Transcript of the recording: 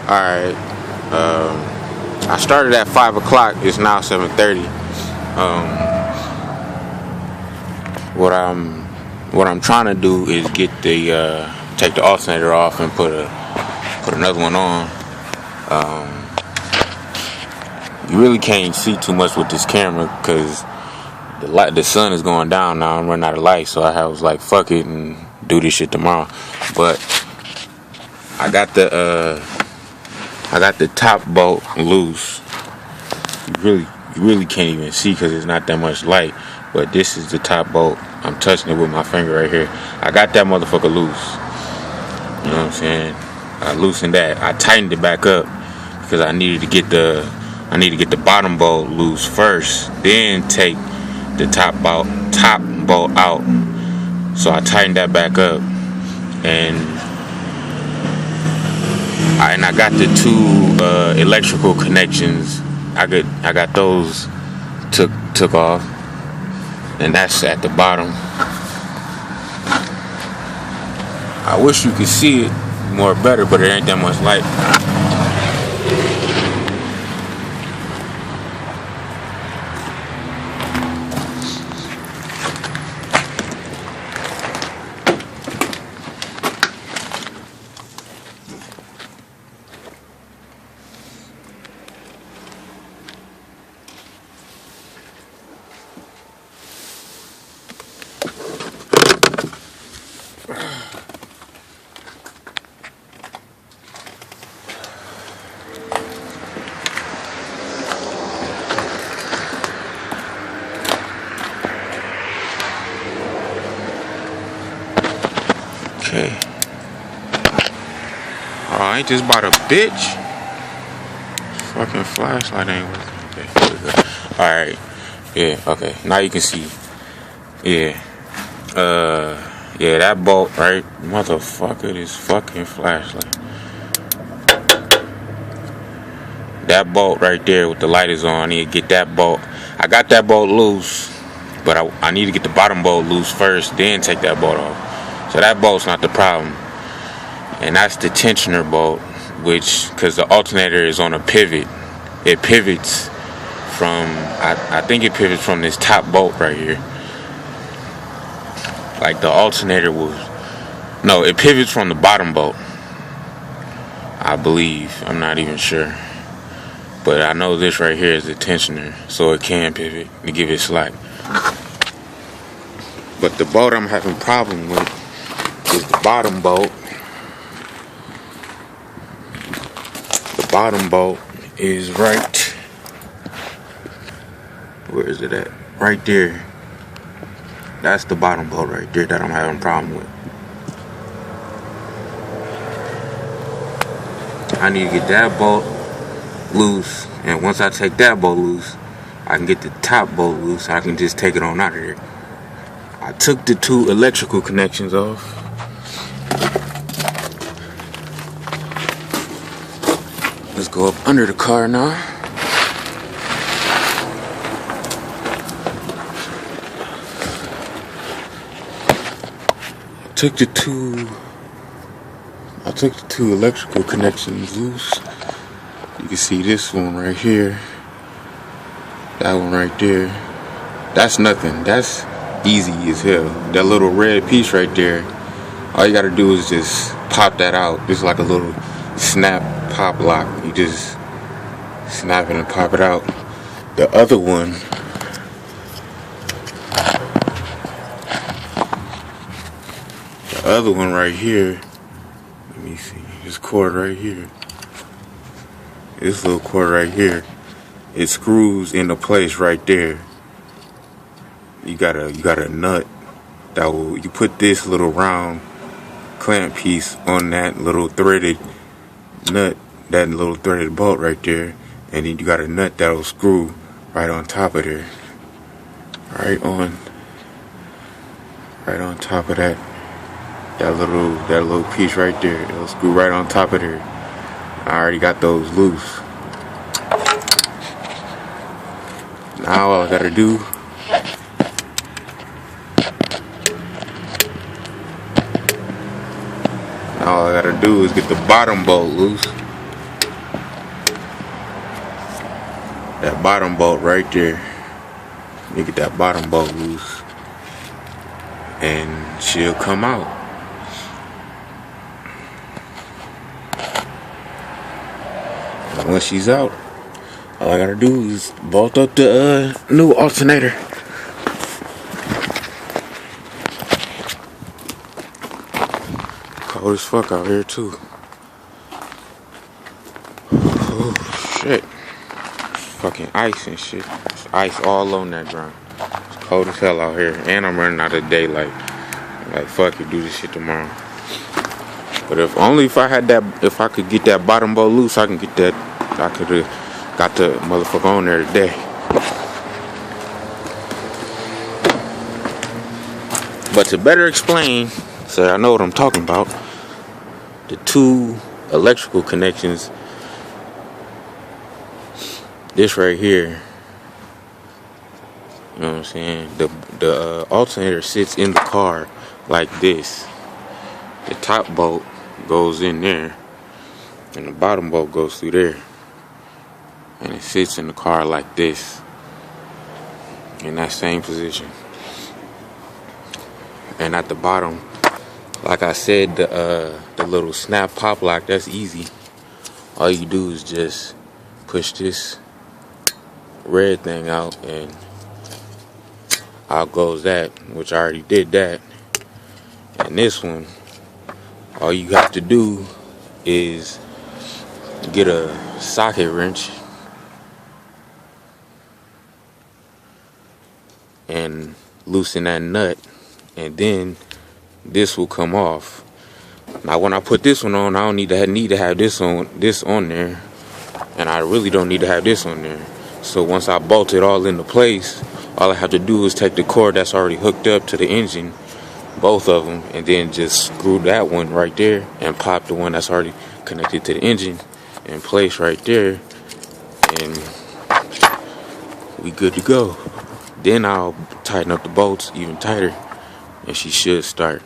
Alright. I started at 5 o'clock. It's now 7:30. What I'm trying to do is get the take the alternator off and put another one on. You really can't see too much with this camera because the sun is going down now. I'm running out of light, so I was like, fuck it and do this shit tomorrow. But I got the top bolt loose. You really can't even see because there's not that much light. But this is the top bolt. I'm touching it with my finger right here. I got that motherfucker loose. You know what I'm saying? I loosened that. I tightened it back up because I needed to get the bottom bolt loose first, then take the top bolt out. So I tightened that back up, and I got the two electrical connections. I got those took off, and that's at the bottom. I wish you could see it more better, but it ain't that much light. Okay. Alright, just bought a bitch. Fucking flashlight ain't working. Okay, here we go. Alright. Yeah, okay. Now you can see. Yeah. Yeah, that bolt, right? Motherfucker, this fucking flashlight. That bolt right there with the light is on. I need to get that bolt. I got that bolt loose, but I need to get the bottom bolt loose first, then take that bolt off. So that bolt's not the problem. And that's the tensioner bolt, because the alternator is on a pivot. It pivots from, I think it pivots from this top bolt right here. Like the alternator it pivots from the bottom bolt, I believe. I'm not even sure. But I know this right here is the tensioner, so it can pivot to give it slack. But the bolt I'm having problem with is the bottom bolt. The bottom bolt is right. Where is it at? Right there. That's the bottom bolt right there that I'm having a problem with. I need to get that bolt loose, and once I take that bolt loose, I can get the top bolt loose. I can just take it on out of there. I took the two electrical connections off. Let's go up under the car now. I took the two electrical connections loose. You can see this one right here. That one right there. That's nothing. That's easy as hell. That little red piece right there, all you gotta do is just pop that out. It's like a little snap pop lock. You just snap it and pop it out. The other one, right here, let me see, this cord right here, this little cord right here, it screws into place right there. You got a nut that you put this little round clamp piece on that little threaded nut, that little threaded bolt right there, and then you got a nut that'll screw right on top of there, right on top of that little piece right there. It'll screw right on top of there. I already got those loose. Now all I gotta do is get the bottom bolt loose. that bottom bolt right there. You get that bottom bolt loose, and she'll come out. And once she's out, all I gotta do is bolt up the new alternator. Cold as fuck out here too. Oh shit. Fucking ice and shit. There's ice all on that ground. It's cold as hell out here. And I'm running out of daylight. Like fuck it, do this shit tomorrow. But if I could get that bottom bolt loose, I can get that. I could have got the motherfucker on there today. But to better explain, so I know what I'm talking about, the two electrical connections, this right here, you know what I'm saying? The alternator sits in the car like this. The top bolt goes in there, and the bottom bolt goes through there. And it sits in the car like this, in that same position. And at the bottom, like I said, the little snap pop lock, that's easy. All you do is just push this red thing out, and out goes that, which I already did that. And this one, all you have to do is get a socket wrench and loosen that nut, and then this will come off. Now when I put this one on, I don't need to have this on there, and I really don't need to have this on there. So once I bolt it all into place, all I have to do is take the cord that's already hooked up to the engine, both of them, and then just screw that one right there and pop the one that's already connected to the engine in place right there, and we good to go. Then I'll tighten up the bolts even tighter, and she should start.